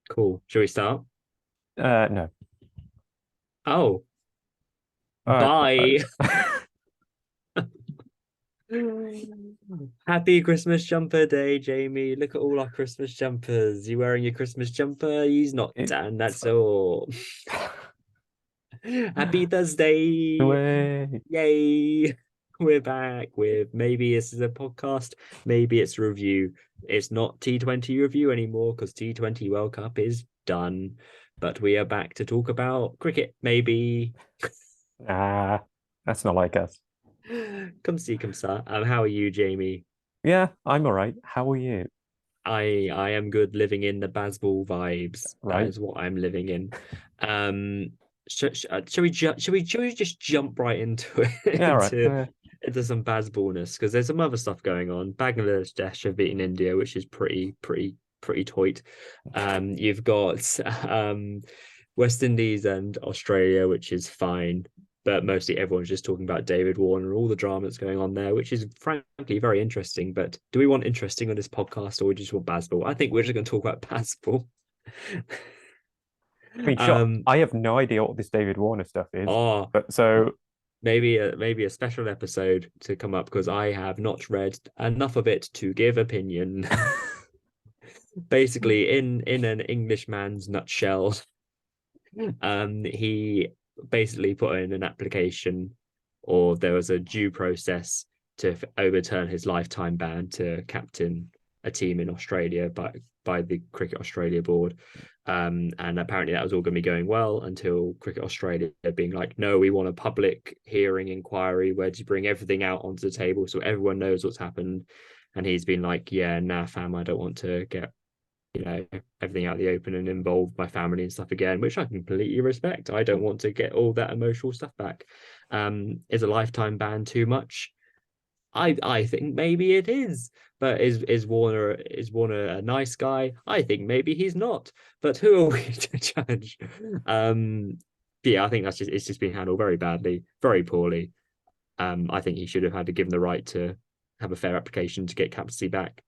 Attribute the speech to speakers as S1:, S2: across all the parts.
S1: Cool. Shall we start?
S2: No.
S1: Oh,
S2: Uh,
S1: bye. Happy Christmas jumper day, Jamie. Look at all our Christmas jumpers. You wearing your Christmas jumper? He's not,
S2: it's
S1: and that's all. Happy Thursday.
S2: way.
S1: Yay. We're back with maybe this is a podcast, maybe it's a review. It's not T20 review anymore because T20 World Cup is done. But we are back to talk about cricket, maybe.
S2: Nah, that's not like us.
S1: Come see, come sir. How are you, Jamie?
S2: Yeah, I'm all right. How are you?
S1: I am good living in the Bazball vibes. That
S2: Right?
S1: is what I'm living in. Um, shall we just jump right into it
S2: Yeah, all right.
S1: into some Bazballness because there's some other stuff going on. Bangladesh have beaten India, which is pretty toit. You've got West Indies and Australia, which is fine. But mostly everyone's just talking about David Warner, all the drama that's going on there, which is frankly very interesting. But do we want interesting on this podcast or we just want Bazball? I think we're just going to talk about Bazball.
S2: I mean, sure.
S1: um,
S2: I have no idea what this David Warner stuff is,
S1: oh,
S2: but so
S1: maybe a special episode to come up because I have not read enough of it to give opinion. Basically, in an Englishman's nutshell, he basically put in an application, or there was a due process to overturn his lifetime ban to captain a team in Australia by the Cricket Australia board. And apparently that was all going to be going well until Cricket Australia being like, no, we want a public hearing inquiry where to bring everything out onto the table so everyone knows what's happened. And he's been like, yeah, nah, fam, I don't want to get everything out in the open and involve my family and stuff again, which I completely respect. I don't want to get all that emotional stuff back. Is a lifetime ban too much? I think maybe it is. But is Warner a nice guy? I think maybe he's not. But who are we to judge? Um, yeah, I think it's just been handled very badly, very poorly. I think he should have had to give him the right to have a fair application to get captaincy back.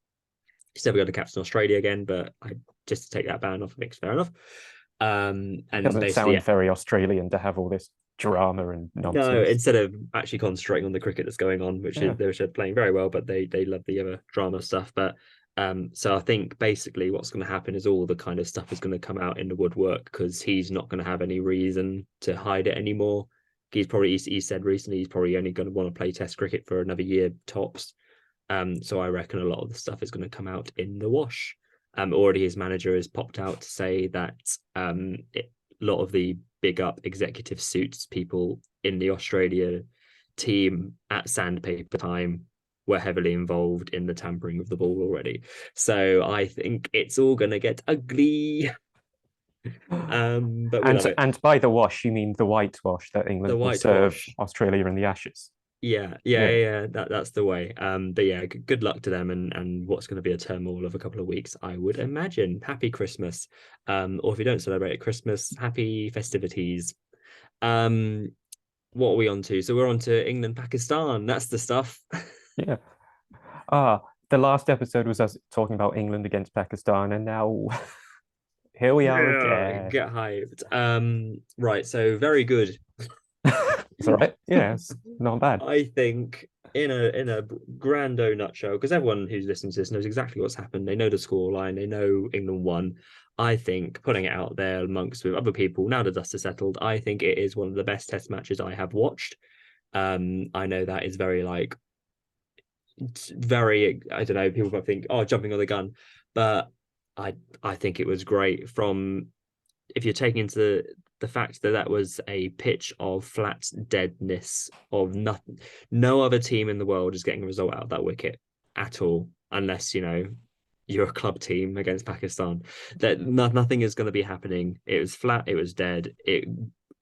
S1: He's never going to captain Australia again, but I just to take that ban off, I think it's fair enough. And
S2: doesn't
S1: basically,
S2: sound very Australian to have all this drama and
S1: no,
S2: nonsense.
S1: instead of actually concentrating on the cricket that's going on, which
S2: Yeah.
S1: is they're playing very well, but they love the other drama stuff. But so I think basically what's going to happen is all the kind of stuff is going to come out in the woodwork because he's not going to have any reason to hide it anymore. He said recently he's probably only going to want to play Test cricket for another year tops. So I reckon a lot of the stuff is going to come out in the wash. Already his manager has popped out to say that a lot of the big up executive suits people in the Australia team at sandpaper time were heavily involved in the tampering of the ball already. So I think it's all going to get ugly. But we love
S2: And
S1: it.
S2: and by the wash, you mean the whitewash that
S1: The
S2: England will serve
S1: whitewash.
S2: Australia in the Ashes. Yeah.
S1: Yeah. That's the way. But yeah, good luck to them and what's going to be a turmoil of a couple of weeks, I would imagine. Happy Christmas. Or if you don't celebrate Christmas, happy festivities. Um, what are we on to? So we're on to England, Pakistan. That's the stuff.
S2: Yeah. Ah, the last episode was us talking about England against Pakistan, and now here we are
S1: Yeah,
S2: again.
S1: get hyped. Right, so very good.
S2: It's all right. Yeah, it's not bad.
S1: I think in a grando nutshell, because everyone who's listening to this knows exactly what's happened. They know the score line. They know England won. I think putting it out there amongst with other people now the dust has settled. I think it is one of the best Test matches I have watched. I know that is very like very I don't know. People might think oh jumping on the gun, but I I think it was great from if you're taking into the fact that that was a pitch of flat deadness of nothing, no other team in the world is getting a result out of that wicket at all, unless you're a club team against Pakistan. That nothing is going to be happening. It was flat. It was dead. It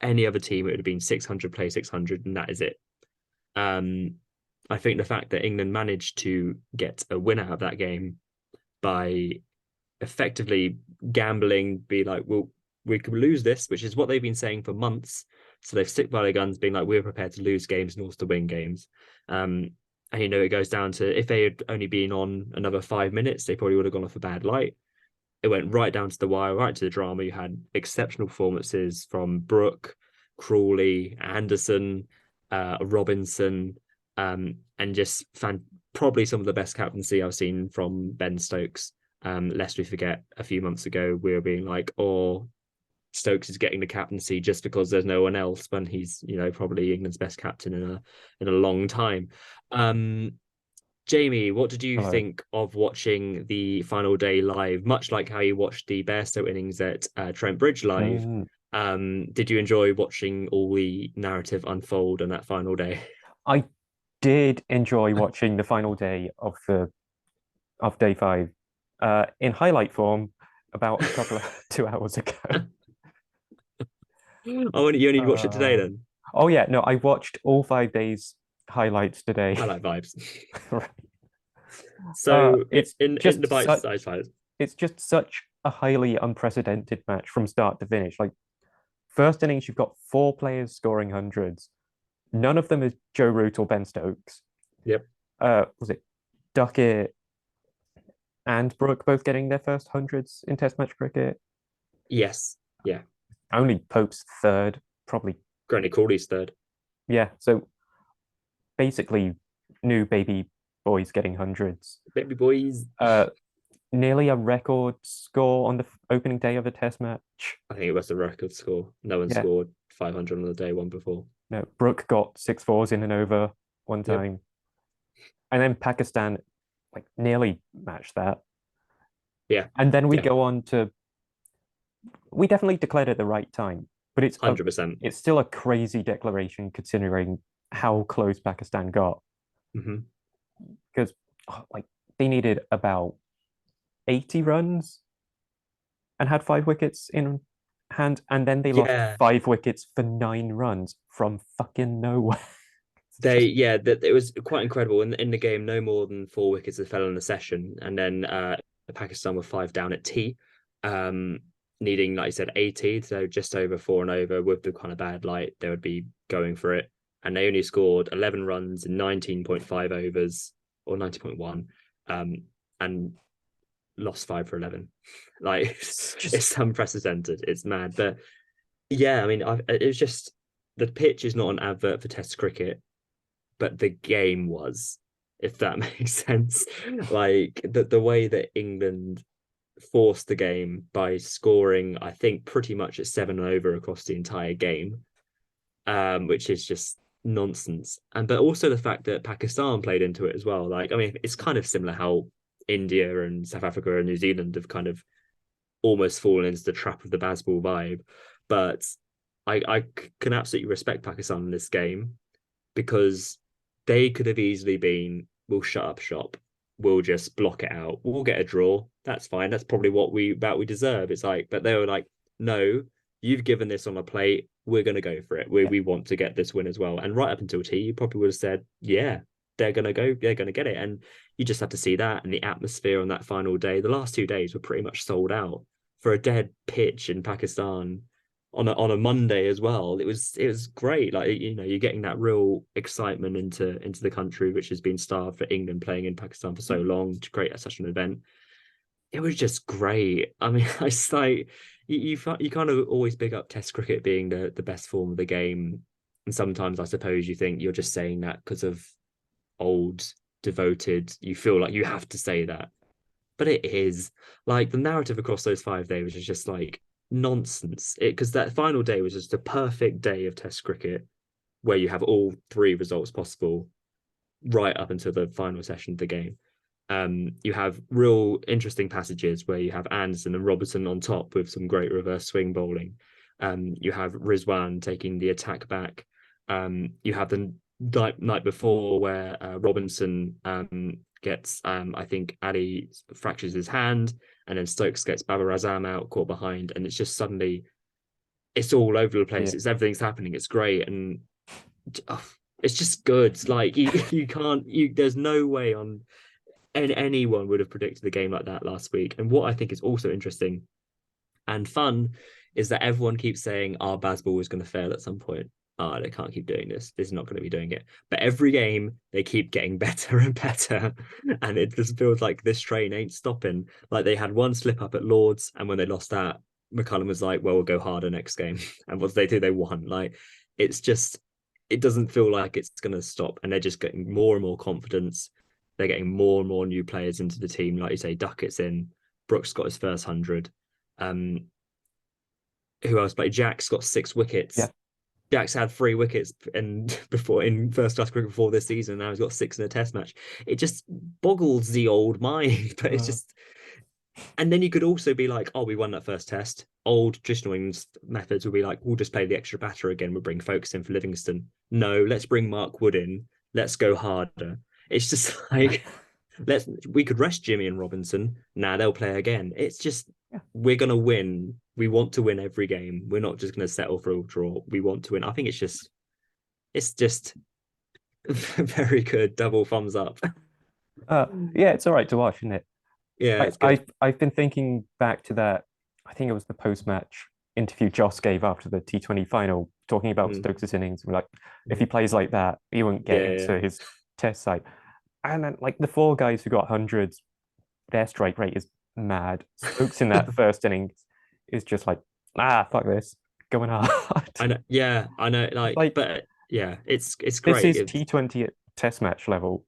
S1: any other team it would have been 600 play 600, and that is it. Um, I think the fact that England managed to get a win out of that game by effectively gambling, be like, well, we could lose this, which is what they've been saying for months. So they've stick by their guns, being like, we're prepared to lose games and also to win games. And it goes down to if they had only been on another 5 minutes, they probably would have gone off a bad light. it went right down to the wire, right to the drama. You had exceptional performances from Brooke, Crawley, Anderson, Robinson, and just probably some of the best captaincy I've seen from Ben Stokes. Lest we forget, a few months ago we were being like, "Oh, Stokes is getting the captaincy just because there's no one else," when he's, probably England's best captain in a long time. Um, Jamie, what did you
S2: Hello.
S1: think of watching the final day live? Much like how you watched the Bairstow innings at Trent Bridge live,
S2: Mm,
S1: did you enjoy watching all the narrative unfold on that final day?
S2: I did enjoy watching the final day of day five in highlight form about a couple of 2 hours ago.
S1: Oh, you only watched it today
S2: Uh,
S1: then?
S2: oh yeah, no, I watched all 5 days highlights today.
S1: I like vibes.
S2: Right.
S1: So
S2: It's
S1: in
S2: just
S1: the
S2: such
S1: bite-sized files,
S2: it's just such a highly unprecedented match from start to finish. Like first innings, you've got 4 players scoring hundreds. None of them is Joe Root or Ben Stokes.
S1: yep,
S2: Was it Duckett and Brooke both getting their first hundreds in Test match cricket?
S1: yes, yeah.
S2: Only Pope's third, probably.
S1: Granny Crawley's third.
S2: Yeah, so basically, new baby boys getting hundreds.
S1: Baby boys.
S2: Uh, Nearly a record score on the opening day of a Test match.
S1: I think it was the record score. No one
S2: Yeah,
S1: scored 500 on the day one before.
S2: no, Brooke got 6 4s in and over one
S1: Yep.
S2: time, and then Pakistan like nearly matched that.
S1: Yeah.
S2: And then we
S1: Yeah.
S2: go on to we definitely declared at the right time, but
S1: 100%.
S2: it's still a crazy declaration considering how close Pakistan got
S1: Hmm.
S2: because like they needed about 80 runs and had 5 wickets in hand, and then they lost
S1: Yeah.
S2: 5 wickets for 9 runs from fucking nowhere. It's
S1: They
S2: just
S1: yeah, that it was quite incredible. In the game, no more than 4 wickets had fell in the session, and then Pakistan were 5 down at tea, um, needing, like you said, 80, so just over 4 and over. With the kind of bad light, they would be going for it, and they only scored 11 runs in 19.5 overs, or 90.1, and lost 5 for 11. Like
S2: it's just
S1: it's unprecedented. It's mad, but yeah, I mean, it was just, the pitch is not an advert for Test cricket, but the game was, if that makes sense. Like the way that England forced the game by scoring, I think, pretty much at 7 over across the entire game, which is just nonsense. And but also the fact that Pakistan played into it as well. Like, I mean, it's kind of similar how India and South Africa and New Zealand have kind of almost fallen into the trap of the Bazball vibe. But I can absolutely respect Pakistan in this game, because they could have easily been, we'll shut up shop, we'll just block it out, we'll get a draw, that's fine, that's probably what we deserve. It's like, but they were like, no, you've given this on a plate, we're going to go for it,
S2: yeah.
S1: we want to get this win as well. And right up until tea, you probably would have said, yeah, they're going to get it. And you just have to see that, and the atmosphere on that final day. The last 2 days were pretty much sold out for a dead pitch in Pakistan on a Monday as well. It was great. Like, you're getting that real excitement into the country, which has been starved for England playing in Pakistan for so long, to create such an event. It was just great. I mean, it's like you kind of always big up Test cricket being the best form of the game, and sometimes I suppose you think you're just saying that because of old devoted. You feel like you have to say that, but it is like the narrative across those 5 days was just like nonsense. It Because that final day was just a perfect day of Test cricket, where you have all three results possible right up until the final session of the game. You have real interesting passages where you have Anderson and Robertson on top with some great reverse swing bowling. You have Rizwan taking the attack back. You have the night before where Robinson gets, I think Ali fractures his hand, and then Stokes gets Babar Azam out, caught behind, and it's just suddenly, it's all over the place.
S2: Yeah.
S1: It's everything's happening. It's great, and oh, it's just good. Like you can't, there's no way on, and anyone would have predicted a game like that last week. And what I think is also interesting, and fun, is that everyone keeps saying our Bazball is going to fail at some point. oh, they can't keep doing this. This is not going to be doing it. But every game, they keep getting better and better. And it just feels like this train ain't stopping. Like they had one slip up at Lords, and when they lost that, McCullum was like, well, we'll go harder next game. And what did they do? They won. Like it's just, it doesn't feel like it's going to stop. And they're just getting more and more confidence. They're getting more and more new players into the team. Like you say, Duckett's in, Brooks got his first 100. Um, who else played? Jack's got 6 wickets.
S2: Yeah.
S1: Jack's had 3 wickets and before in first class cricket before this season. Now he's got 6 in a test match. It just boggles the old mind, but it's just. And then you could also be like, oh, we won that first test. Old traditional England methods would be like, we'll just play the extra batter again. We'll bring Folkes in for Livingston. No, let's bring Mark Wood in. Let's go harder. It's just like we could rest Jimmy and Robinson. Now they'll play again. It's just we're gonna win. We want to win every game. We're not just gonna settle for a draw. We want to win. I think it's just very good. Double thumbs up.
S2: Yeah, it's all right to watch, isn't it?
S1: Yeah, it's good.
S2: I've been thinking back to that. I think it was the post-match interview Joss gave after the T20 final, talking about Stokes' innings. We're like, if he plays like that, he won't get into his test side. And then, like the 4 guys who got hundreds, their strike rate is mad. Stokes in that first innings is just like, fuck this, going hard.
S1: I know. Yeah, I know.
S2: Like,
S1: but yeah, it's
S2: this
S1: great.
S2: is T20 at test match level.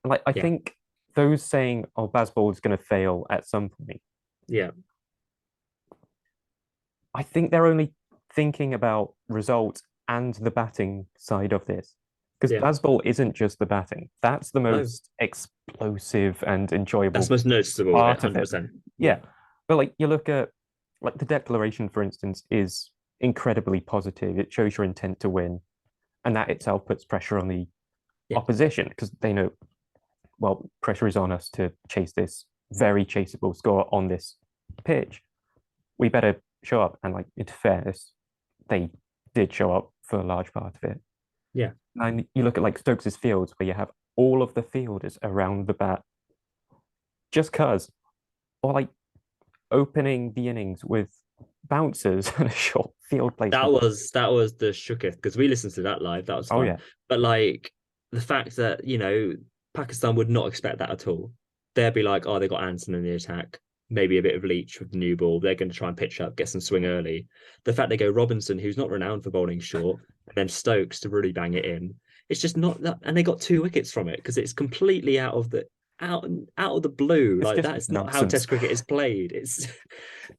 S2: Like, I
S1: Yeah.
S2: think those saying, "Oh, Bazball is going to fail at some point,"
S1: Yeah,
S2: I think they're only thinking about results and the batting side of this. Because
S1: yeah.
S2: Bazball isn't just the batting. That's the
S1: No,
S2: most explosive and enjoyable
S1: that's most noticeable.
S2: part of it.
S1: 100%.
S2: Yeah. But like you look at like the declaration, for instance, is incredibly positive. It shows your intent to win. And that itself puts pressure on the
S1: Yeah.
S2: opposition because they know, well, pressure is on us to chase this very chaseable score on this pitch. We better show up. And like, in fairness, they did show up for a large part of it.
S1: Yeah.
S2: And you look at like Stokes' fields where you have all of the fielders around the bat just cause, or like opening the innings with bouncers and a short field
S1: That
S2: placement.
S1: was the shooketh because we listened to that live. That was
S2: Oh
S1: fun.
S2: yeah.
S1: But like the fact that, Pakistan would not expect that at all. They'd be like, oh, they got Anson in the attack, maybe a bit of Leach with the new ball. They're going to try and pitch up, get some swing early. The fact they go Robinson, who's not renowned for bowling short, and then Stokes to really bang it in. It's just not that, and they got 2 wickets from it because it's completely out of the blue.
S2: It's
S1: Like
S2: just
S1: that's not how
S2: nonsense.
S1: Test cricket is played. It's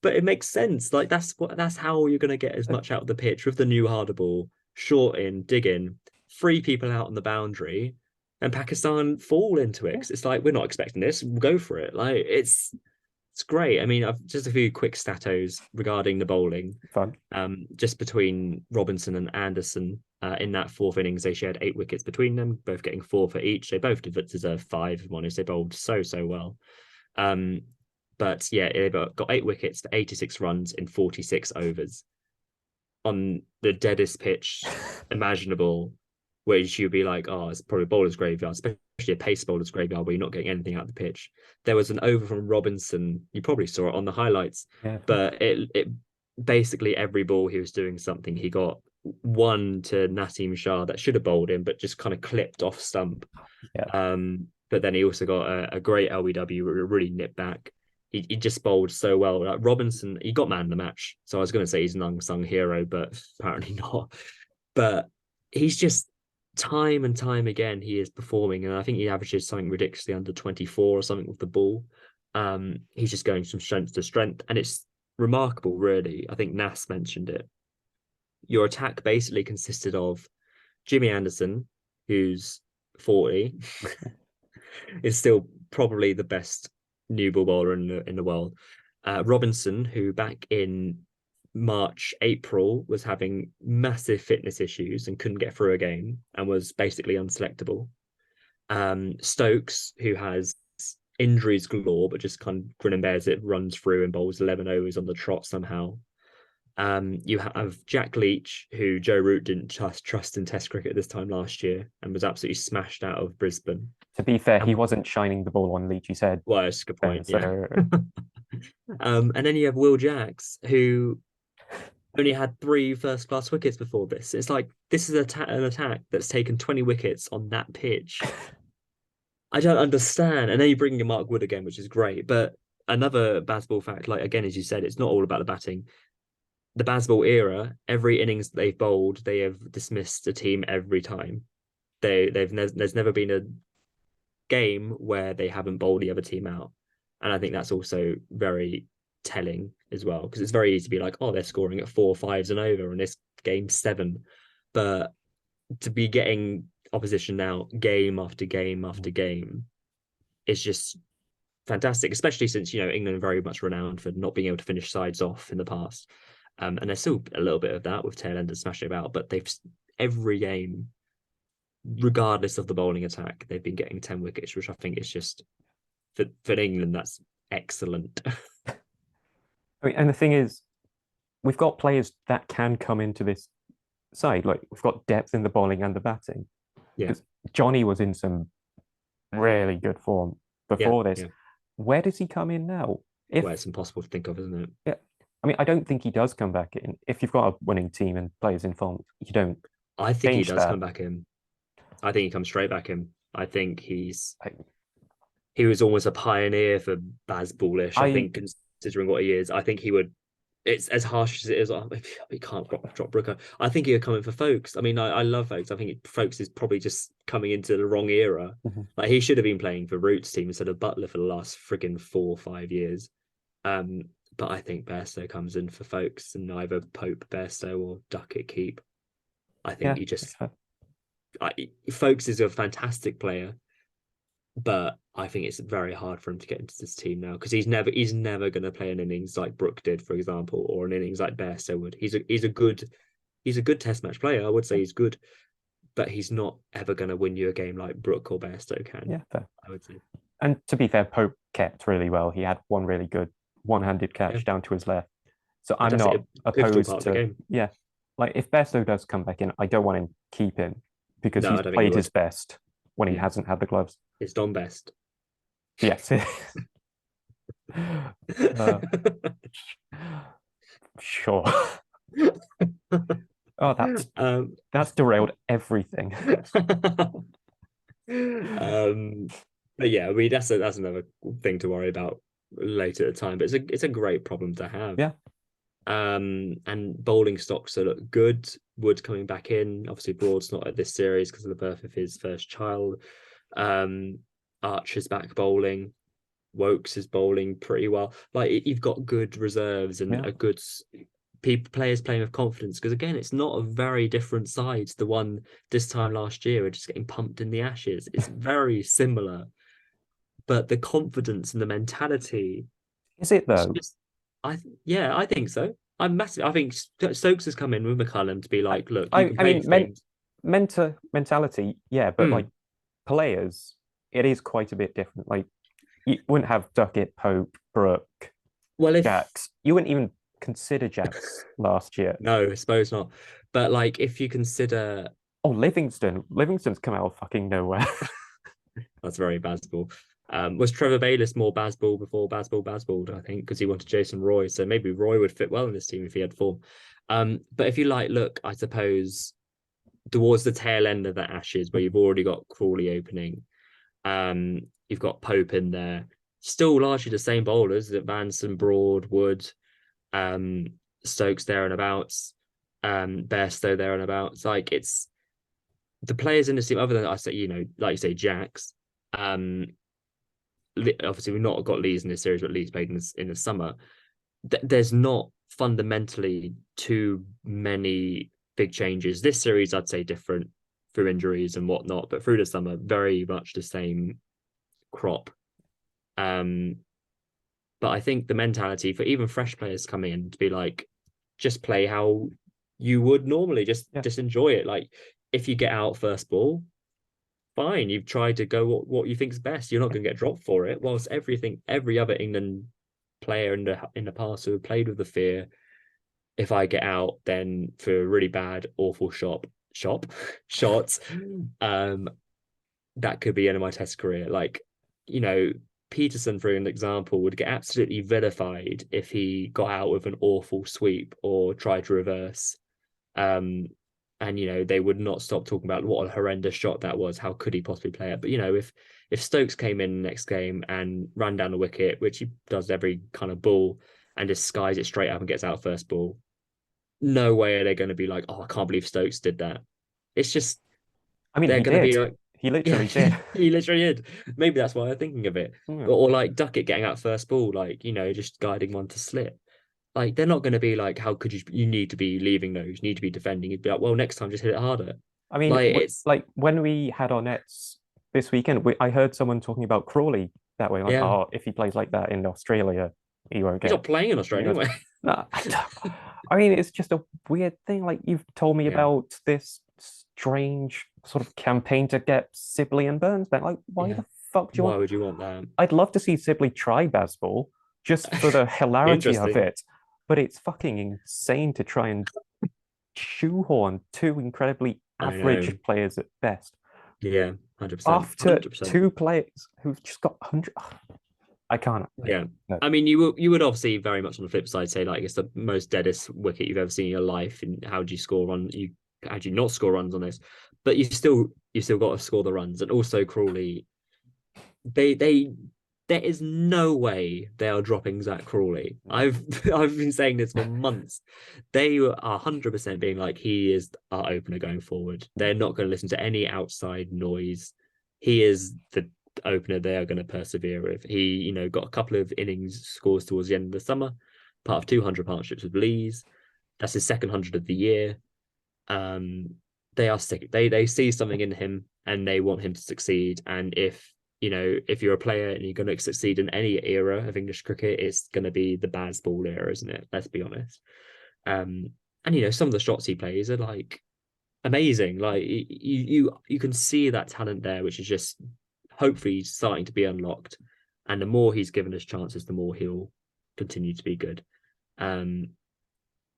S1: but it makes sense. Like that's how you're going to get as much out of the pitch with the new harder ball, short in, dig in, 3 people out on the boundary, and Pakistan fall into it. 'Cause it's like we're not expecting this. We'll go for it. Like it's great. I mean, I've just a few quick statos regarding the bowling.
S2: Fun.
S1: Just between Robinson and Anderson in that fourth innings, they shared 8 wickets between them, both getting 4 for each. They both deserve 5. If I'm honest, they bowled so well. But yeah, they got 8 wickets for 86 runs in 46 overs on the deadest pitch imaginable, where you'd be like, oh, it's probably a bowler's graveyard, especially a pace bowler's graveyard where you're not getting anything out of the pitch. There was an over from Robinson. You probably saw it on the highlights,
S2: Yeah.
S1: but it basically every ball he was doing something. He got one to Naseem Shah that should have bowled him, but just kind of clipped off stump.
S2: Yeah.
S1: But then he also got a great LBW, really nipped back. He just bowled so well. Like Robinson, he got man of the match. So I was going to say he's an unsung hero, but apparently not. But he's just time and time again he is performing, and I think he averages something ridiculously under 24 or something with the ball. He's just going from strength to strength, and it's remarkable, really. I think Nas mentioned it. Your attack basically consisted of Jimmy Anderson, who's 40, is still probably the best new ball bowler in the world. Robinson, who back in March, April was having massive fitness issues and couldn't get through a game and was basically unselectable. Stokes, who has injuries galore, but just kind of grin and bears it, runs through and bowls 11 overs on the trot somehow. You have Jack Leach, who Joe Root didn't trust in Test cricket this time last year and was absolutely smashed out of Brisbane.
S2: To be fair, he wasn't shining the ball on Leach. You said,
S1: well, that's a good point.
S2: So...
S1: And then you have Will Jacks, who only had 3 first-class wickets before this. It's like this is an attack that's taken 20 wickets on that pitch. I don't understand. And then you bring in Mark Wood again, which is great. But another Bazball fact, like again, as you said, it's not all about the batting. The Bazball era, every innings they've bowled, they have dismissed a team every time. There's never been a game where they haven't bowled the other team out. And I think that's also very telling as well, because it's very easy to be like, oh, they're scoring at 4 5s and over, and this game 7. But to be getting opposition now game after game after game is just fantastic, especially since, England are very much renowned for not being able to finish sides off in the past. And there's still a little bit of that with tail enders smashing about, but they've every game, regardless of the bowling attack, they've been getting 10 wickets, which I think is just for England, that's excellent.
S2: I mean, and the thing is, we've got players that can come into this side. Like we've got depth in the bowling and the batting.
S1: Yeah.
S2: Johnny was in some really good form before this.
S1: Yeah.
S2: Where does he come in now?
S1: Well, it's impossible to think of, isn't it?
S2: Yeah. I mean, I don't think he does come back in. If you've got a winning team and players in form, you don't.
S1: I think he does
S2: that.
S1: come back in. I think he comes straight back in. I think he was almost a pioneer for Bazballish. I think, considering what he is, I think he would. It's as harsh as it is. He can't drop Brooker. I think he would come in for Folkes. I mean, I love Folkes. I think Folkes is probably just coming into the wrong era.
S2: Mm-hmm.
S1: Like he should have been playing for Roots team instead of Butler for the last frigging 4 or 5 years. But I think Bairstow comes in for Folkes, and either Pope Bairstow or Duckett keep. I think Folkes is a fantastic player, but I think it's very hard for him to get into this team now, because he's never going to play an innings like Brooke did, for example, or an innings like Bairstow would. He's a good Test match player. I would say he's good, but he's not ever going to win you a game like Brooke or Bairstow can.
S2: Yeah, fair.
S1: I would say.
S2: And to be fair, Pope kept really well. He had one really good one-handed catch down to his left. So I'm not opposed to. Yeah, like if Bairstow does come back in, I don't want him keeping, because he's played his best when he hasn't had the gloves.
S1: It's Don Best.
S2: Yes. Sure. Oh, that's derailed everything.
S1: But yeah, I mean that's another thing to worry about later at the time. But it's a great problem to have.
S2: Yeah.
S1: And bowling stocks look good. Wood coming back in. Obviously, Broad's not at this series because of the birth of his first child. Archer's back bowling. Wokes is bowling pretty well. Like you've got good reserves and a good players playing with confidence. Because again, it's not a very different side to the one this time last year. We're just getting pumped in the Ashes. It's very similar, but the confidence and the mentality.
S2: Is it though?
S1: I think so. I'm massive. I think Stokes has come in with McCullum to be like, look, you can play
S2: mentality, yeah, but like players, it is quite a bit different. Like you wouldn't have Duckett, Pope, Brooke, Jacks. You wouldn't even consider Jacks last year.
S1: No, I suppose not. But like, if you consider,
S2: Livingston's come out of fucking nowhere.
S1: That's very Bazball. Was Trevor Bayliss more Bazball before Bazball, I think, because he wanted Jason Roy. So maybe Roy would fit well in this team if he had form. But if you look, I suppose, towards the tail end of the Ashes, where you've already got Crawley opening, you've got Pope in there, still largely the same bowlers, Vanson, Broad, Wood, Stokes there and abouts, Bairstow there and abouts. Like it's the players in the team, other than I say, like you say, Jacks. Obviously we've not got Lees in this series, but Lees played in the summer. There's not fundamentally too many big changes. This series, I'd say, different through injuries and whatnot, but through the summer, very much the same crop. But I think the mentality for even fresh players coming in to be like, just play how you would normally, just enjoy it. Like if you get out first ball, fine, you've tried to go what you think is best. You're not going to get dropped for it. Whilst every other England player in the past who have played with the fear, if I get out, then for a really bad, awful shots, that could be end of my Test career. Like, Peterson, for an example, would get absolutely vilified if he got out with an awful sweep or tried to reverse. And they would not stop talking about what a horrendous shot that was. How could he possibly play it? But if Stokes came in the next game and ran down the wicket, which he does every kind of ball, and just skies it straight up and gets out first ball, no way are they going to be like, oh, I can't believe Stokes did that. It's just
S2: I mean,
S1: they're
S2: he
S1: going to be
S2: did.
S1: like,
S2: He
S1: yeah,
S2: literally did.
S1: he literally did. Maybe that's why I'm thinking of it.
S2: Yeah.
S1: Or like Duckett getting out first ball, like, just guiding one to slip. Like, they're not going to be like, how could you need to be leaving those, you need to be defending. You'd be like, well, next time just hit it harder.
S2: I mean,
S1: Like, it's,
S2: like when we had our nets this weekend, I heard someone talking about Crawley that way. Like,
S1: yeah,
S2: oh, if he plays like that in Australia, he won't
S1: he's
S2: get.
S1: not playing in
S2: He
S1: Australia
S2: goes,
S1: anyway.
S2: no, I mean, it's just a weird thing. Like you've told me
S1: Yeah,
S2: about this strange sort of campaign to get Sibley and Burns back. Like, why
S1: yeah.
S2: the fuck do you
S1: Why
S2: want?
S1: would you want that?
S2: I'd love to see Sibley try Bazball just for the hilarity of
S1: Interesting.
S2: it, but it's fucking insane to try and shoehorn two incredibly
S1: I know.
S2: average players at best
S1: Yeah, 100%.
S2: after
S1: 100%.
S2: two players who've just got 100. I can't.
S1: Yeah.
S2: No.
S1: I mean, you would obviously very much on the flip side say like it's the most deadest wicket you've ever seen in your life, and how do you score runs? How do you not score runs on this? But you still got to score the runs, and also Crawley, they there is no way they are dropping Zach Crawley. I've been saying this for months. They are 100% being like, he is our opener going forward. They're not going to listen to any outside noise. He is the opener they are going to persevere with. He, got a couple of innings scores towards the end of the summer, part of 200 partnerships with Lees. That's his second 100 of the year. Um, they are sick. They see something in him and they want him to succeed. And if you're a player and you're going to succeed in any era of English cricket, it's going to be the Bazball era, isn't it? Let's be honest. And some of the shots he plays are like amazing. Like you can see that talent there, which is just hopefully starting to be unlocked. And the more he's given us chances, the more he'll continue to be good. Um,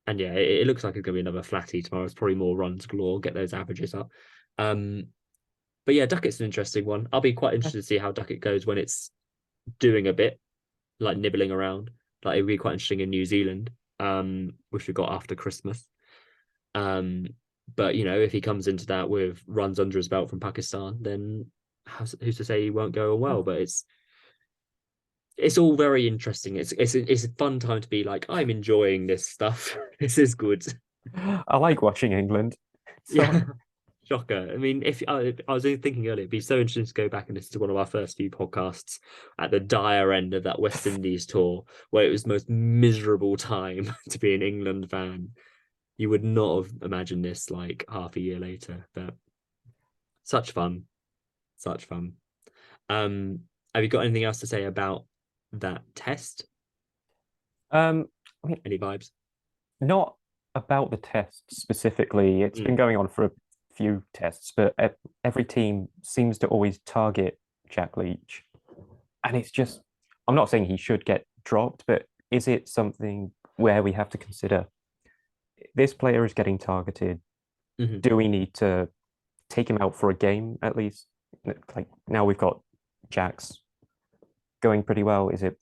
S1: and yeah, it looks like it's going to be another flatty tomorrow. It's probably more runs galore, get those averages up. Um, but yeah, Duckett's an interesting one. I'll be quite interested to see how Duckett goes when it's doing a bit, like nibbling around. Like it'd be quite interesting in New Zealand, which we got after Christmas. Um, but if he comes into that with runs under his belt from Pakistan, then who's to say he won't go well? But it's all very interesting. It's a fun time to be like, I'm enjoying this stuff. This is good.
S2: I like watching England. So
S1: Yeah. Shocker. I mean, if I was thinking earlier, it'd be so interesting to go back and listen to one of our first few podcasts at the dire end of that West Indies tour, where it was the most miserable time to be an England fan. You would not have imagined this like half a year later, but such fun, such fun. Um, have you got anything else to say about that test?
S2: I mean,
S1: Any vibes?
S2: not about the test specifically. It's been
S1: Mm.
S2: going on for a few tests, but every team seems to always target Jack Leach. And it's just, I'm not saying he should get dropped, but is it something where we have to consider this player is getting targeted?
S1: Mhm.
S2: Do we need to take him out for a game at least? Like now we've got Jack's going pretty well. Is it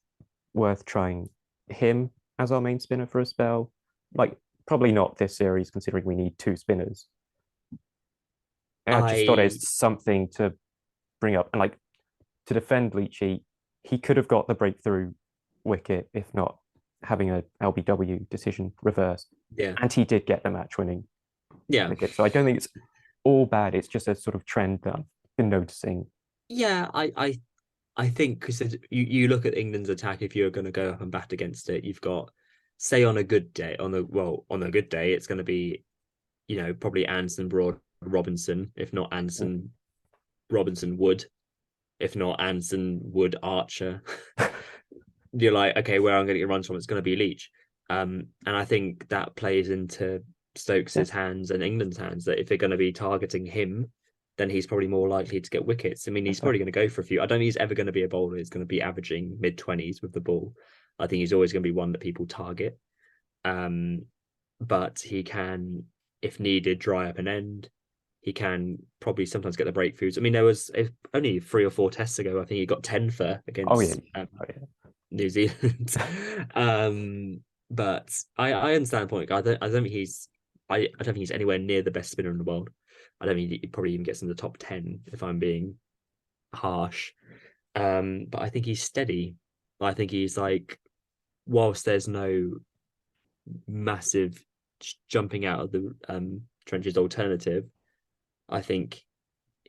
S2: worth trying him as our main spinner for a spell? Like probably not this series, considering we need two spinners. And I just thought
S1: I
S2: it's something to bring up. And like to defend Leachy, he could have got the breakthrough wicket if not having a LBW decision reversed.
S1: Yeah,
S2: And he did get the match winning
S1: yeah,
S2: wicket. So I don't think it's all bad. It's just a sort of trend that I've been noticing.
S1: yeah. I think because you look at England's attack, if you're going to go up and bat against it, you've got, say, on a good day, on a good day, it's going to be, probably Anderson, Broad, Robinson. If not Anderson, Robinson, Wood. If not Anderson, Wood, Archer. You're like, okay, where I'm going to get runs from, it's going to be Leach. And I think that plays into Stokes's hands and England's hands, that if they're going to be targeting him, then he's probably more likely to get wickets. I mean, he's probably going to go for a few. I don't think he's ever going to be a bowler who's going to be averaging mid-20s with the ball. I think he's always going to be one that people target. But he can, if needed, dry up an end. he can probably sometimes get the breakthroughs. I mean, there was only 3 or 4 tests ago. I think he got 10 for
S2: Oh yeah.
S1: against
S2: Oh yeah.
S1: New Zealand. But I understand the point. I don't think he's I don't think he's anywhere near the best spinner in the world. I don't think he probably even gets in the top 10 if I'm being harsh. But I think he's steady. I think he's like, whilst there's no massive jumping out of the trenches alternative, I think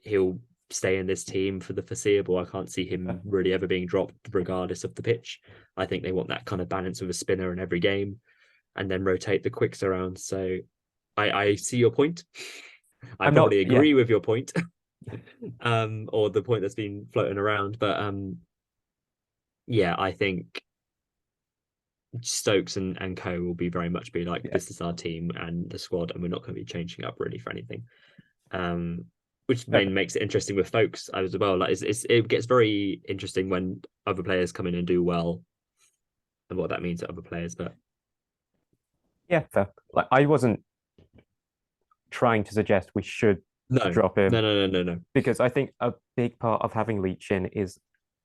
S1: he'll stay in this team for the foreseeable. I can't see him really ever being dropped, regardless of the pitch. I think they want that kind of balance with a spinner in every game, and then rotate the quicks around. So I see your point. I
S2: I'm not.
S1: probably
S2: Yeah.
S1: agree with your point, or the point that's been floating around. But yeah, I think Stokes and co will be very much be like,
S2: Yeah.
S1: this is our team and the squad, and we're not going to be changing up really for anything. Which
S2: No,
S1: makes it interesting with folks as well. Like it gets very interesting when other players come in and do well, and what that means to other players. But
S2: yeah, fair. Like I wasn't trying to suggest we should
S1: no,
S2: drop him
S1: no.
S2: because I think a big part of having Leach in is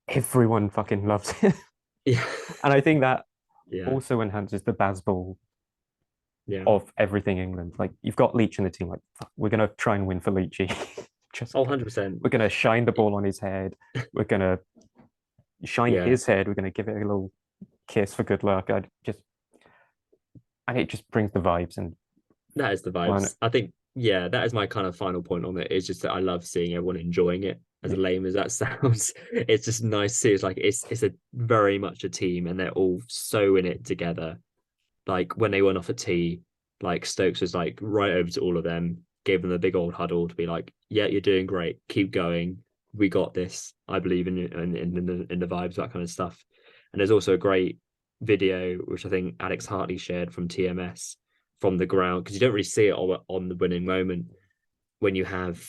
S2: everyone fucking loves him.
S1: Yeah,
S2: And I think that
S1: yeah,
S2: also enhances the Bazball
S1: yeah.
S2: of everything England. Like you've got Leach in the team, like fuck, we're gonna try and win for Leachy. Just
S1: Oh, 100%.
S2: we're gonna shine the ball on his head. We're gonna shine
S1: Yeah,
S2: his head. We're gonna give it a little kiss for good luck. I just and it just brings the vibes and
S1: that is the
S2: fun.
S1: vibes. I think, yeah, that is my kind of final point on it. It's just that I love seeing everyone enjoying it. As
S2: Yeah.
S1: lame as that sounds, it's just nice to see. It's like it's a very much a team, and they're all so in it together. Like when they went off at tea, like Stokes was like right over to all of them, gave them a big old huddle to be like, "Yeah, you're doing great. Keep going. We got this. I believe in you and in the vibes, that kind of stuff." And there's also a great video which I think Alex Hartley shared from TMS from the ground, because you don't really see it on the winning moment when you have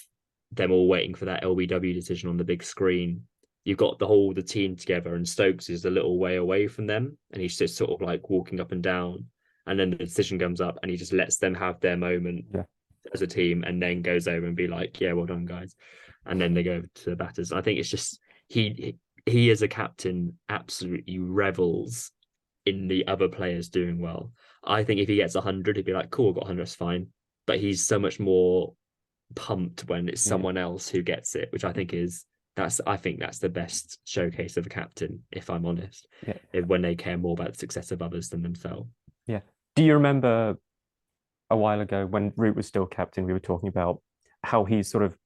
S1: them all waiting for that LBW decision on the big screen. You've got the team together, and Stokes is a little way away from them, and he's just sort of like walking up and down. And then the decision comes up, and he just lets them have their moment
S2: Yeah.
S1: as a team, and then goes over and be like, "Yeah, well done, guys." And then they go to the batters. I think it's just he as a captain absolutely revels in the other players doing well. I think if he gets 100, he'd be like, "Cool, I got 100, that's fine." But he's so much more pumped when it's
S2: Yeah.
S1: someone else who gets it, which I think that's the best showcase of a captain, if I'm honest.
S2: Yeah.
S1: When they care more about the success of others than themselves.
S2: Yeah. Do you remember a while ago when Root was still captain, we were talking about how he's sort of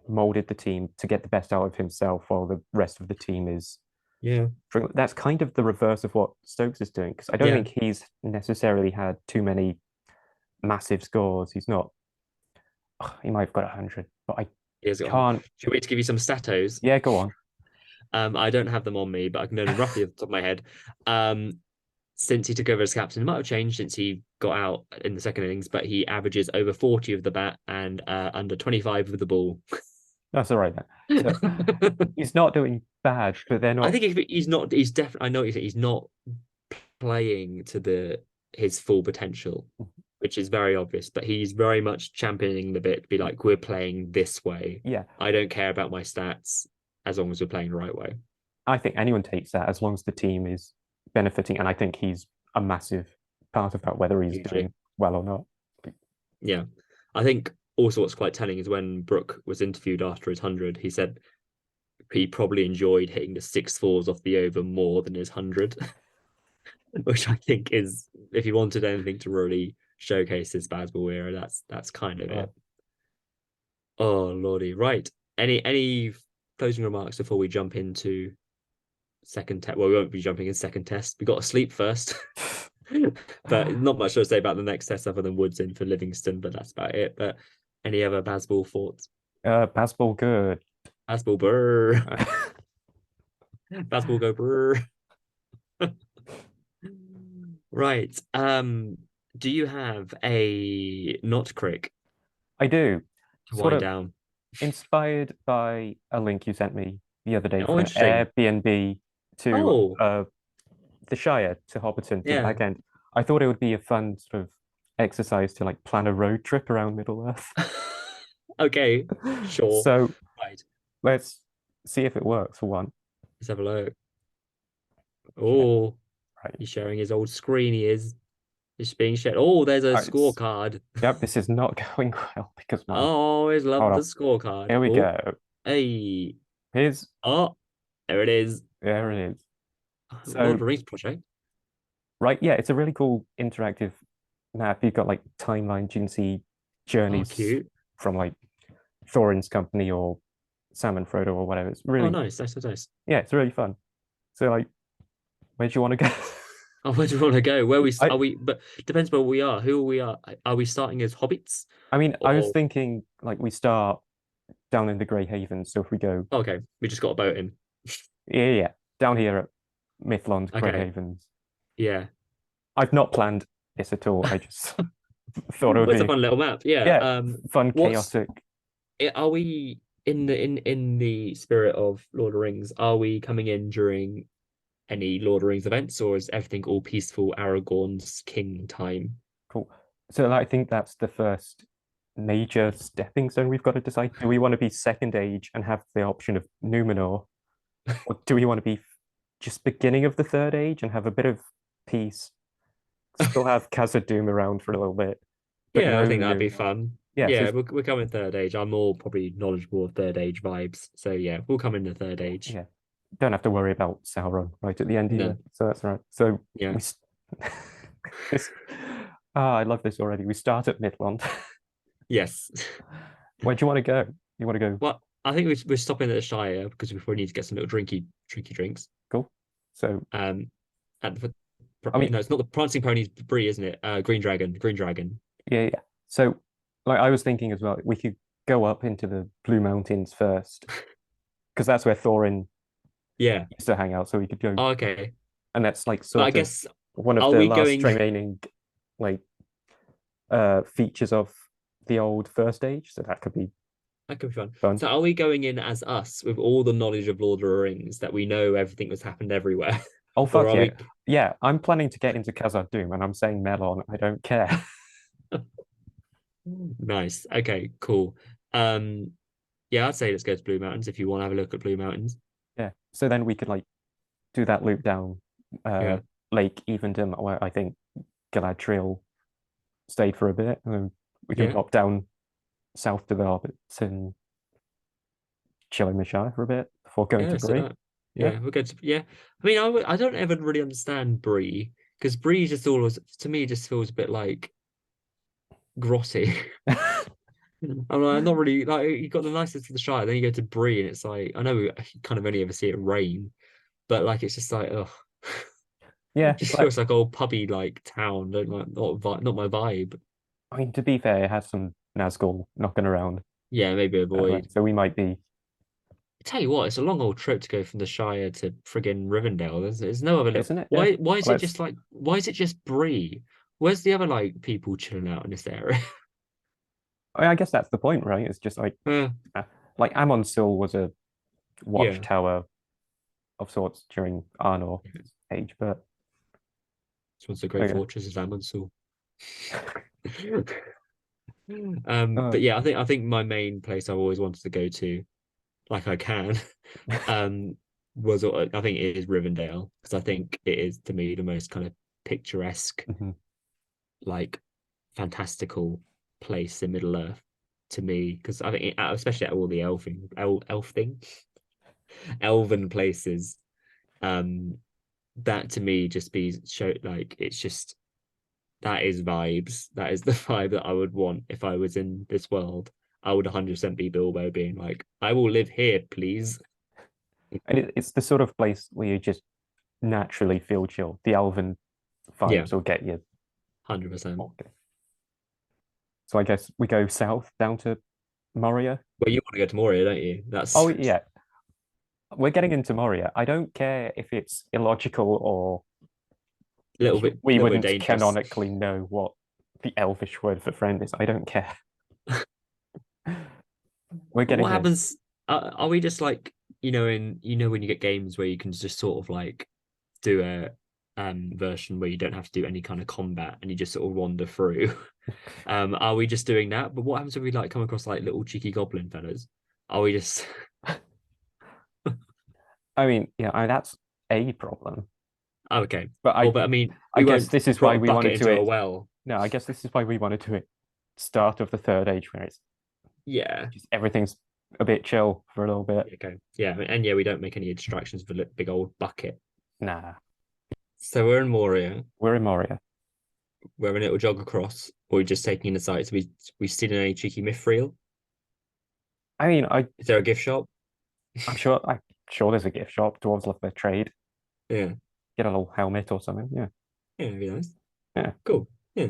S2: molded the team to get the best out of himself while the rest of the team is
S1: Yeah.
S2: that's kind of the reverse of what Stokes is doing because I don't
S1: Yeah.
S2: think he's necessarily had too many massive scores. He's not he might have got 100, but I can't.
S1: Should we to give you some statos?
S2: Yeah, go on.
S1: I don't have them on me, but I can know them roughly off the top of my head. Since he took over as captain, it might have changed since he got out in the second innings, but he averages over 40 of the bat and under 25 of the ball.
S2: That's all right then. So he's not doing bad, but they're
S1: I
S2: not.
S1: think he's not. He's definitely. I know he's not playing to his full potential, which is very obvious. But he's very much championing the bit. Be like, we're playing this way.
S2: Yeah,
S1: I don't care about my stats as long as we're playing the right way.
S2: I think anyone takes that as long as the team is benefiting, and I think he's a massive part of that, whether he's
S1: Usually,
S2: doing well or not.
S1: yeah. I think also what's quite telling is when Brooke was interviewed after his 100, he said he probably enjoyed hitting the 6 4s off the over more than his 100, which I think is, if he wanted anything to really showcase his Bazball era, that's kind of it. Oh lordy, right. Any closing remarks before we jump into second test? Well, we won't be jumping in second test. We got to sleep first. But not much to say about the next test other than Woods in for Livingston, but that's about it. But any other Bazball thoughts?
S2: Bazball good.
S1: Bazball brr. Bazball go brr. Right. Do you have a not crick
S2: I do.
S1: to
S2: Sort
S1: wind
S2: of
S1: down?
S2: inspired by a link you sent me the other day
S1: Oh,
S2: for an
S1: interesting.
S2: Airbnb to
S1: Oh,
S2: the Shire to Hobbiton to the
S1: yeah.
S2: back end. I thought it would be a fun sort of exercise to like plan a road trip around Middle Earth.
S1: Okay, sure.
S2: So
S1: Right,
S2: let's see if it works for one.
S1: let's have a look.
S2: Okay,
S1: Oh,
S2: right.
S1: he's sharing his old screen. He is. It's being shared. Oh, there's a
S2: All right,
S1: scorecard.
S2: yep, this is not going well because
S1: I
S2: my
S1: always
S2: hold
S1: love the
S2: on.
S1: scorecard.
S2: Here we
S1: Oh,
S2: go.
S1: hey.
S2: Here's
S1: Oh, there it is.
S2: there it is.
S1: Lord of
S2: So
S1: the Rings project.
S2: right, yeah, it's a really cool interactive map. You've got like timelines, you can see
S1: Oh,
S2: journeys
S1: cute.
S2: from like Thorin's company or Sam and Frodo or whatever. It's
S1: Oh,
S2: really,
S1: nice. Nice.
S2: yeah, it's really fun. So like, where do you want to go?
S1: Oh, where do we want to go? Where we
S2: I
S1: are we? But depends where we are. Who we are? Are we starting as hobbits?
S2: I mean, I was
S1: Or
S2: thinking like we start down in the Grey Havens. So if we go,
S1: okay, we just got a boat in.
S2: yeah, down here at Mythlond, Grey
S1: Okay,
S2: Havens.
S1: yeah.
S2: I've not planned this at all. I just thought it would
S1: Well, it's a
S2: be,
S1: fun little map. Yeah.
S2: yeah, fun,
S1: What's
S2: chaotic.
S1: are we in the spirit of Lord of the Rings? Are we coming in during any Lord of the Rings events, or is everything all peaceful Aragorn's king time?
S2: Cool. So I think that's the first major stepping stone we've got to decide. Do we want to be second age and have the option of Numenor, or do we want to be just beginning of the third age and have a bit of peace, still have Khazad-dûm around for a little bit, but
S1: Yeah, I
S2: no
S1: think that'd be
S2: Numenor?
S1: fun.
S2: Yeah, so
S1: Yeah, we're coming third age. I'm more probably knowledgeable of third age vibes. So yeah, we'll come in the third age.
S2: yeah, don't have to worry about Sauron right at the end
S1: No,
S2: either. So that's right. So
S1: yeah.
S2: we this I love this already. We start at Midland.
S1: Yes.
S2: Where do you want to go? You want to go?
S1: Well, I think we're stopping at the Shire because we probably need to get some little drinky drinks.
S2: Cool. So
S1: Um, at the
S2: I mean,
S1: no, it's not the Prancing Pony's Brie, isn't it? Green Dragon, Green Dragon.
S2: yeah, yeah. So, like, I was thinking as well, we could go up into the Blue Mountains first, because that's where Thorin
S1: Yeah.
S2: used to hang out. So we could go,
S1: Oh, okay.
S2: and that's like
S1: But I
S2: sort of
S1: guess
S2: one of
S1: are
S2: the
S1: we
S2: last
S1: going?
S2: remaining like features of the old first age. So that could be
S1: That could be fun.
S2: fun.
S1: So are we going in as us with all the knowledge of Lord of the Rings that we know everything that's happened everywhere,
S2: Oh
S1: or
S2: fuck
S1: are
S2: yeah,
S1: we?
S2: yeah. I'm planning to get into Khazad Dûm, and I'm saying Melon. I don't care.
S1: Nice. Okay, cool. Um, yeah, I'd say let's go to Blue Mountains if you want to have a look at Blue Mountains.
S2: Yeah. So then we could like do that loop down
S1: Yeah,
S2: Lake Evendom, where I think Galadriel stayed for a bit, and then we can
S1: yeah,
S2: pop down south to the Hobbits and chill in the Shire for a bit before going
S1: yeah.
S2: to
S1: Let's do
S2: Bree.
S1: that.
S2: Yeah,
S1: Yeah, we're good. Yeah, I mean, I don't ever really understand Brie because Brie just always to me just feels a bit like grotty. I'm like, not really like you got the nicest of the Shire, then you go to Brie and it's like I know we kind of only ever see it rain, but like it's just like oh, it
S2: yeah.
S1: just
S2: But
S1: feels like old puppy like town. Don't like not my vibe.
S2: I mean, to be fair, it has some Nazgul knocking around
S1: Yeah, maybe
S2: that way,
S1: avoid.
S2: so we might be.
S1: Tell you what, it's a long old trip to go from the Shire to friggin' Rivendell. There's no other little.
S2: Isn't it? Yeah.
S1: Why is it
S2: Let's.
S1: just like why is it just Bree? Where's the other like people chilling out in this area?
S2: I guess that's the point, right? It's just
S1: Uh,
S2: uh, like Amon Sil was a
S1: yeah.
S2: watchtower of sorts during Arnor's age, but
S1: This one's the Great
S2: okay.
S1: Fortress of Amansul.
S2: Uh,
S1: But yeah, I think my main place I've always wanted to go to, like I can, um, was I think it is Rivendell because I think it is to me the most kind of picturesque,
S2: mhm.
S1: like fantastical place in Middle Earth to me because I think especially at all the elf thing, elven places, um, that to me just be show like it's just that is vibes. That is the vibe that I would want if I was in this world. I would 100% be Bilbo being like, I will live here, please.
S2: And it's the sort of place where you just naturally feel chill. The elven
S1: Yeah,
S2: vibes will get you.
S1: 100%.
S2: Okay. So I guess we go south down to Moria.
S1: Well, you want to go to Moria, don't you?
S2: Oh
S1: That's
S2: yeah, we're getting into Moria. I don't care if it's illogical or
S1: a
S2: we
S1: little bit
S2: wouldn't
S1: dangerous.
S2: canonically know what the Elvish word for friend is. I don't care. We're getting
S1: What
S2: there.
S1: happens? Are we just like, when you get games where you can just sort of like do version where you don't have to do any kind of combat and you just sort of wander through. Are we just doing that? But what happens if we like come across like little cheeky goblin fellas? Are we just
S2: I mean, that's a problem.
S1: okay?
S2: But
S1: Well, but I mean,
S2: I
S1: we
S2: guess
S1: won't
S2: this is why
S1: drop a
S2: we
S1: bucket
S2: wanted to
S1: into a
S2: it.
S1: well.
S2: No, I guess this is why we wanted to it start of the third age where it's
S1: Yeah.
S2: just everything's a bit chill for a little bit.
S1: Okay. Yeah, and yeah, we don't make any distractions for the big old bucket.
S2: Nah,
S1: So we're in Moria.
S2: we're in Moria.
S1: We're in a little jog across, or we're just taking in the sights. We seen any cheeky mithril?
S2: I mean,
S1: Is there a gift shop?
S2: I'm sure there's a gift shop. Dwarves love their trade.
S1: Yeah.
S2: Get a little helmet or something. Yeah,
S1: Yeah, it'd be nice.
S2: yeah,
S1: Cool. Yeah.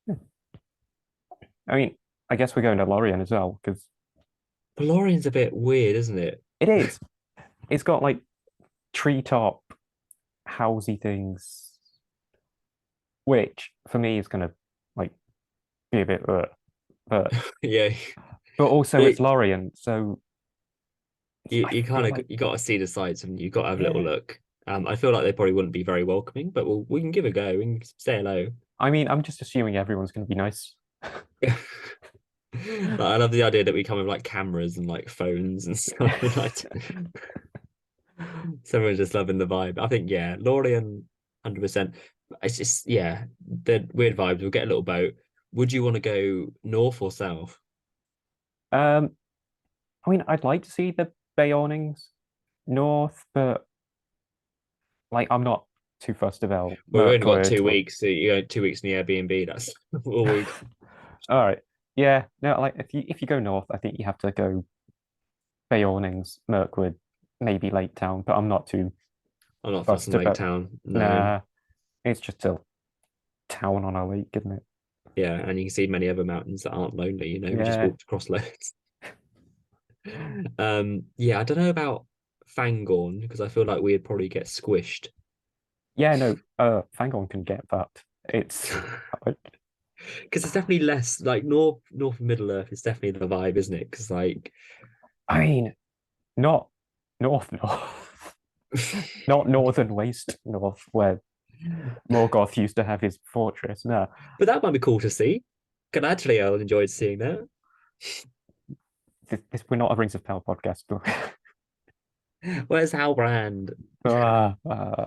S2: yeah. I mean, I guess we're going to Lorien as well because
S1: Valorian's a bit weird, isn't it?
S2: it is. It's got like treetop housey things, which for me is gonna like be a bit, but
S1: Yeah.
S2: also
S1: Well,
S2: it's Lorien, so I
S1: you kind
S2: feel
S1: of
S2: like
S1: you got to see the sights and you got to have a little
S2: yeah.
S1: look. I feel like they probably wouldn't be very welcoming, but we can give it a go. We can say hello.
S2: I mean, I'm just assuming everyone's gonna be nice.
S1: Like, I love the idea that we come with like cameras and like phones and stuff. And, like, someone's just loving the vibe. I think yeah, Lorien, 100%. It's just yeah, the weird vibes. We'll get a little boat. Would you want to go north or south?
S2: Um, I mean, I'd like to see the bay awnings north, but like I'm not too fussed about
S1: Well, we've only got
S2: Mirkwood
S1: two
S2: or
S1: weeks. So you go 2 weeks in the Airbnb. That's all we got.
S2: all right. Yeah, no, like if you go north, I think you have to go Bay Awnings, Mirkwood, maybe Lake Town, but I'm not too
S1: I'm not fussing
S2: fussed
S1: Lake
S2: about.
S1: Town. No.
S2: Nah, it's just a town on a lake, isn't it?
S1: Yeah, and you can see many other mountains that aren't lonely. We just
S2: Yeah,
S1: walked across loads. Yeah, I don't know about Fangorn because I feel like we'd probably get squished.
S2: yeah, no, Fangorn can get that. It's
S1: Because it's definitely less like North and Middle Earth is definitely the vibe, isn't it? Because like
S2: I mean, not north, not northern waste north where Morgoth used to have his fortress. No,
S1: but that might be cool to see. Can actually I enjoyed seeing that.
S2: we're not a Rings of Power podcast, but
S1: Where's Halbrand?
S2: uh, uh,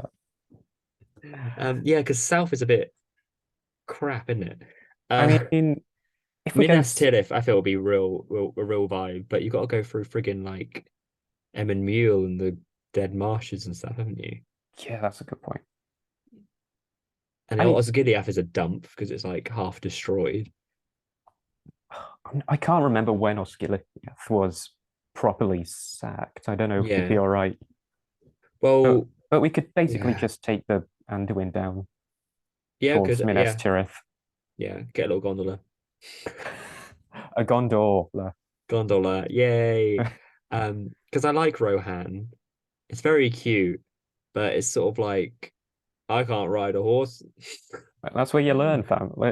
S1: Yeah, because South is a bit crap, isn't it?
S2: I
S1: Uh
S2: mean, if we go,
S1: Minas Tirith, I feel will be a real vibe, but you got to go through friggin' like Emyn Muir and the dead marshes and stuff, haven't you?
S2: yeah, that's a good point.
S1: And
S2: I mean,
S1: Osgiliath is a dump because it's like half destroyed.
S2: I can't remember when Osgiliath was properly sacked. I don't know if we'd be
S1: Yeah.
S2: all right, but
S1: Well,
S2: we could basically
S1: yeah.
S2: just take the Anduin down
S1: Yeah,
S2: towards
S1: good.
S2: Minas
S1: Yeah.
S2: Tirith.
S1: Yeah. Get a little gondola.
S2: A gondola.
S1: Gondola. Yay. Because I like Rohan. It's very cute, but it's sort of like I can't ride a horse.
S2: That's where you learn, fam. I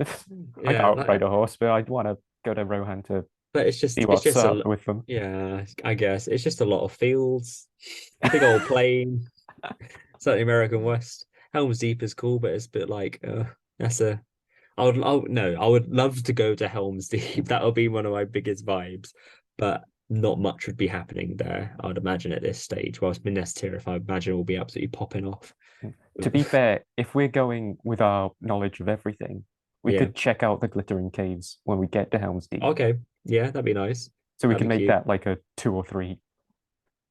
S1: Yeah,
S2: can't ride
S1: like,
S2: a horse, but I'd want to go to Rohan to
S1: but
S2: see
S1: it's
S2: what's
S1: just
S2: up with them.
S1: yeah, I guess it's just a lot of fields, big old plain, certainly American West. Helm's Deep is cool, but it's a bit like that's a I would love to go to Helm's Deep. That would be one of my biggest vibes, but not much would be happening there, I would imagine at this stage. Whilst Minas Tirith, I imagine will be absolutely popping off.
S2: To be fair, if we're going with our knowledge of everything, we
S1: Yeah.
S2: could check out the Glittering Caves when we get to Helm's Deep.
S1: Okay. Yeah, that'd be nice.
S2: So we
S1: That'd
S2: can
S1: be
S2: make
S1: cute.
S2: that like a 2 or 3,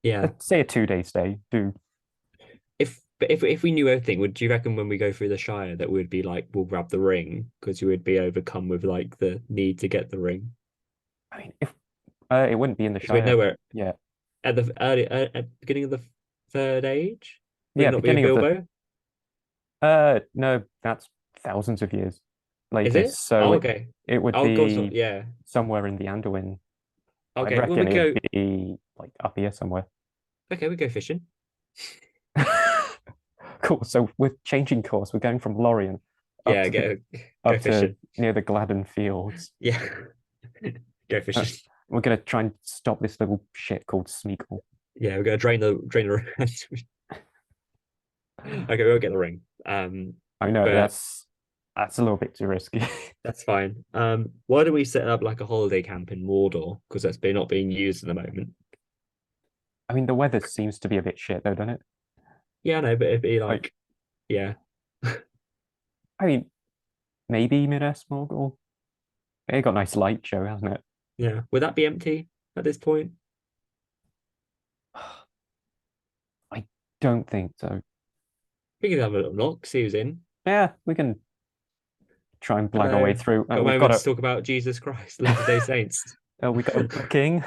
S1: Yeah.
S2: let's say a 2 day stay. Do
S1: If we knew everything, would you reckon when we go through the Shire that we'd be like we'll grab the ring because you would be overcome with like the need to get the ring?
S2: I mean, if it wouldn't be in the
S1: Because we
S2: Shire.
S1: know we're
S2: Yeah,
S1: at the early at the beginning of the third age. Would it
S2: yeah,
S1: not be a
S2: beginning of the.
S1: Bilbo?
S2: No, that's thousands of years
S1: Is
S2: later.
S1: it?
S2: So
S1: Oh,
S2: it
S1: okay.
S2: it would
S1: I'll go
S2: be
S1: yeah.
S2: somewhere in the Anduin. I'd
S1: Okay. Well, we
S2: reckon it'd
S1: go.
S2: be like up here somewhere.
S1: Okay, we go fishing.
S2: Cool. So we're changing course. We're going from Lorien up
S1: Yeah,
S2: to the
S1: go
S2: up to
S1: fishing.
S2: near the Gladden Fields.
S1: Yeah, go
S2: Uh,
S1: fishing.
S2: we're gonna try and stop this little shit called Smeagol.
S1: Yeah, we're gonna drain the Okay, we'll get the ring.
S2: I know
S1: But
S2: that's a little bit too risky.
S1: that's fine. Why don't we set up like a holiday camp in Mordor? Because that's not being used at the moment.
S2: I mean, the weather seems to be a bit shit though, doesn't it?
S1: Yeah, no, but it'd be
S2: Like,
S1: like, yeah,
S2: I mean, maybe Minas Morgul. It got a nice light show, hasn't it?
S1: yeah. Would that be empty at this point?
S2: I don't think so.
S1: We could have a little knock, see who's in.
S2: Yeah, we can try and blag our way
S1: Hello.
S2: through.
S1: Got a
S2: We've got
S1: moment
S2: a
S1: to talk about Jesus Christ, Latter-day Saints.
S2: we got a booking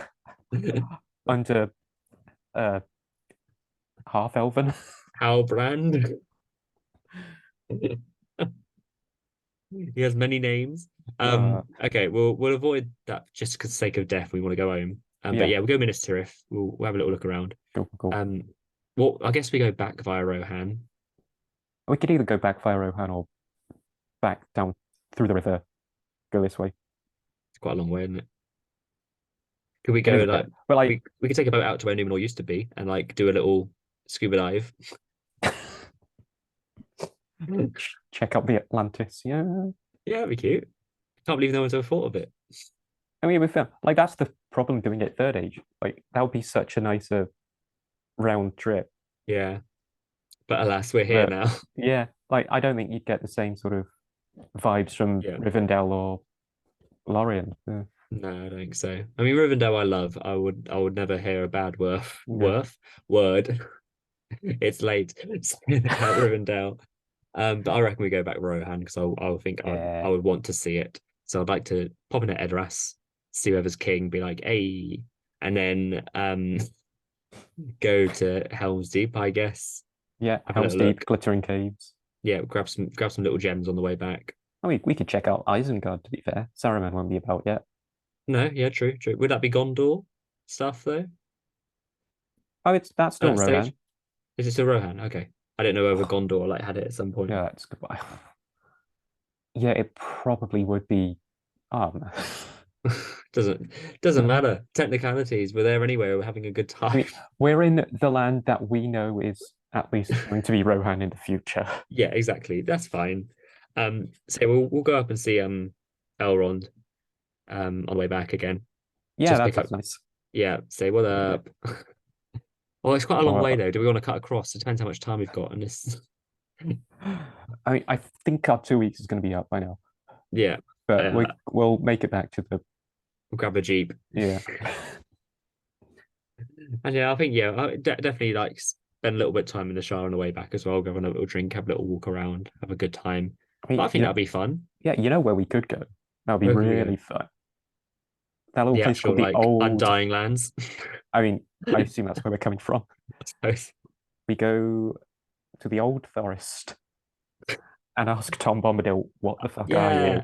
S2: under uh half elven.
S1: Halbrand. He has many names. Okay, we'll avoid that just for the sake of death. We want to go home. But
S2: Yeah,
S1: yeah, we'll go Minas Tirith. We'll have a little look around.
S2: cool, cool.
S1: Um, well, I guess we go back via Rohan.
S2: We could either go back via Rohan or back down through the river, go this way.
S1: It's quite a long way, isn't it? Could we
S2: It
S1: go
S2: is a
S1: like
S2: bit, but like
S1: we could take a boat out to where Numenor used to be and like do a little scuba dive?
S2: check out the Atlantis. Yeah,
S1: Yeah, that'd be cute. Can't believe no one's ever thought of it.
S2: I mean, we found like that's the problem doing it third age. Like that would be such a nicer round trip.
S1: Yeah, but alas, we're here
S2: But
S1: now.
S2: yeah, like I don't think you'd get the same sort of vibes from
S1: Yeah.
S2: Rivendell or Lorien.
S1: No, I don't think so. I mean, Rivendell, I love. I would never hear a bad
S2: No.
S1: word. It's late saying about Rivendell. But I reckon we go back Rohan because I would think I
S2: Yeah.
S1: would want to see it. So I'd like to pop in at Edoras, see whoever's king, be like, hey, and then go to Helm's Deep, I guess.
S2: Yeah.
S1: Have a
S2: Helm's
S1: little
S2: Deep,
S1: look.
S2: Glittering Caves.
S1: Yeah, grab some little gems on the way back.
S2: I mean, we could check out Isengard, to be fair. Saruman won't be about yet.
S1: No, yeah, true, true. Would that be Gondor stuff though?
S2: Oh, that's
S1: At
S2: still
S1: that stage?
S2: Rohan.
S1: Is it still Rohan? Okay. I didn't know whether Gondor like had it at some point.
S2: Yeah, that's good. Yeah, it probably would be.
S1: Doesn't matter. Technicalities. We're there anyway. We're having a good
S2: I
S1: time.
S2: mean, we're in the land that we know is at least going to be Rohan in the future.
S1: Yeah, exactly. That's fine. So we'll go up and see Elrond on the way back again.
S2: Yeah,
S1: Just pick up.
S2: that's nice.
S1: Yeah, say what
S2: Yeah.
S1: up. Well, it's quite a long way
S2: Well,
S1: though. Do we want to cut across? It depends how much time we've got. And this,
S2: I mean, I think our 2 weeks is going to be up by now,
S1: yeah,
S2: but
S1: uh,
S2: we'll make it back to the
S1: we'll grab a jeep.
S2: yeah.
S1: And yeah, I think yeah, I definitely like spend a little bit of time in the shower on the way back as well. Go on a little drink, have a little walk around, have a good time.
S2: I
S1: But
S2: mean,
S1: I think that'd be fun.
S2: yeah, you know where we could go. That would be
S1: Where could we go?
S2: really fun. That little
S1: The
S2: place
S1: actual
S2: called the
S1: like
S2: Old.
S1: Undying Lands.
S2: I mean, I assume that's where we're coming from.
S1: I suppose.
S2: We go to the Old Forest and ask Tom Bombadil, "What the fuck are
S1: Yeah,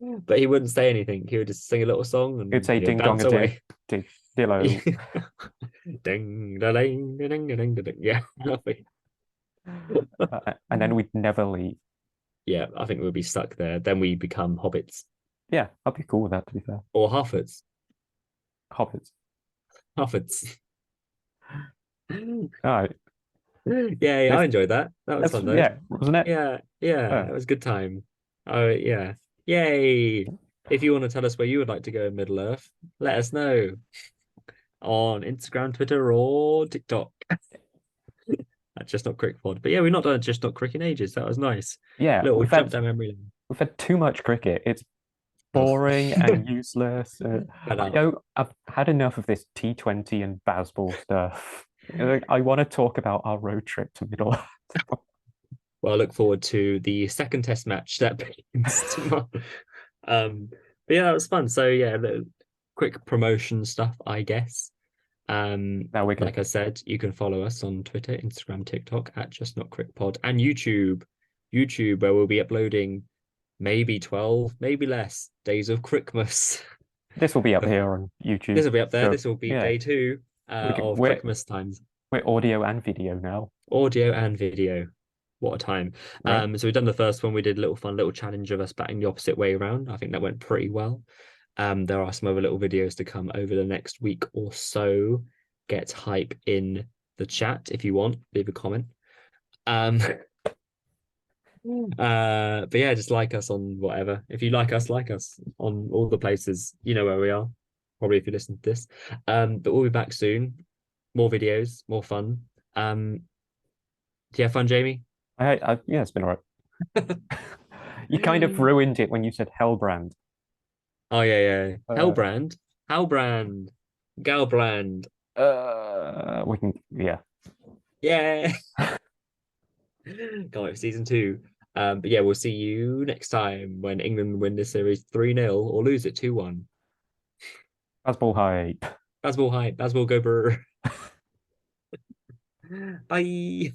S2: you?"
S1: but he wouldn't say anything. He would just sing a little song
S2: He'd
S1: and
S2: say, "Ding dong
S1: bounce
S2: a ding,
S1: away.
S2: dillo."
S1: Ding, da, ding, da, ding, da, ding, da, ding. Yeah,
S2: And then we'd never leave.
S1: yeah. I think we'd be stuck there. Then we become hobbits
S2: Yeah, I'd be cool with that. To be fair,
S1: or halfets.
S2: hobbits.
S1: Halfets.
S2: All right,
S1: Yeah, yeah, I enjoyed that. That was
S2: that's
S1: fun though.
S2: yeah, wasn't it?
S1: Yeah, yeah,
S2: Uh,
S1: it was a good time. Oh, yeah. Yay. If you want to tell us where you would like to go in Middle Earth, let us know on Instagram, Twitter, or TikTok. That's just not cricket pod. But yeah, we've not done just not cricket in ages. That was nice.
S2: yeah,
S1: Little jump down memory lane.
S2: we've had too much cricket. It's boring and useless.
S1: Cut
S2: I
S1: out.
S2: know I've had enough of this T20 and Bazball stuff. Like, I want to talk about our road trip to Middle Earth.
S1: Well, I look forward to the second test match that begins tomorrow. But yeah, that was fun. So yeah, the quick promotion stuff, I guess.
S2: Now we're good.
S1: Like I said, you can follow us on Twitter, Instagram, TikTok at Just Not Crick Pod, and YouTube, where we'll be uploading maybe 12, maybe less days of Crickmas.
S2: This will be up here on YouTube.
S1: This will be up there.
S2: So,
S1: This will be
S2: yeah,
S1: day two of
S2: we're
S1: Crickmas times.
S2: audio and video now.
S1: Audio and video. What a time.
S2: Right?
S1: So we've done the first one. We did a little fun little challenge of us batting the opposite way around. I think that went pretty well. There are some other little videos to come over the next week or so. Get hype in the chat if you want. Leave a comment. Um, but yeah, just like us on whatever. If you like us on all the places. You know where we are. Probably if you listen to this. But we'll be back soon. More videos, more fun. Do you have fun, Jamie?
S2: Yeah, it's been all right. You kind of ruined it when you said Hellbrand.
S1: Oh yeah.
S2: Uh,
S1: Hellbrand, Hellbrand, Galbrand.
S2: we can, yeah.
S1: Yeah. Can't wait for season two. But yeah, we'll see you next time when England win this series 3-0 or lose it 2-1.
S2: Bazball high.
S1: Bazball hype, Bazball go brr. Bye.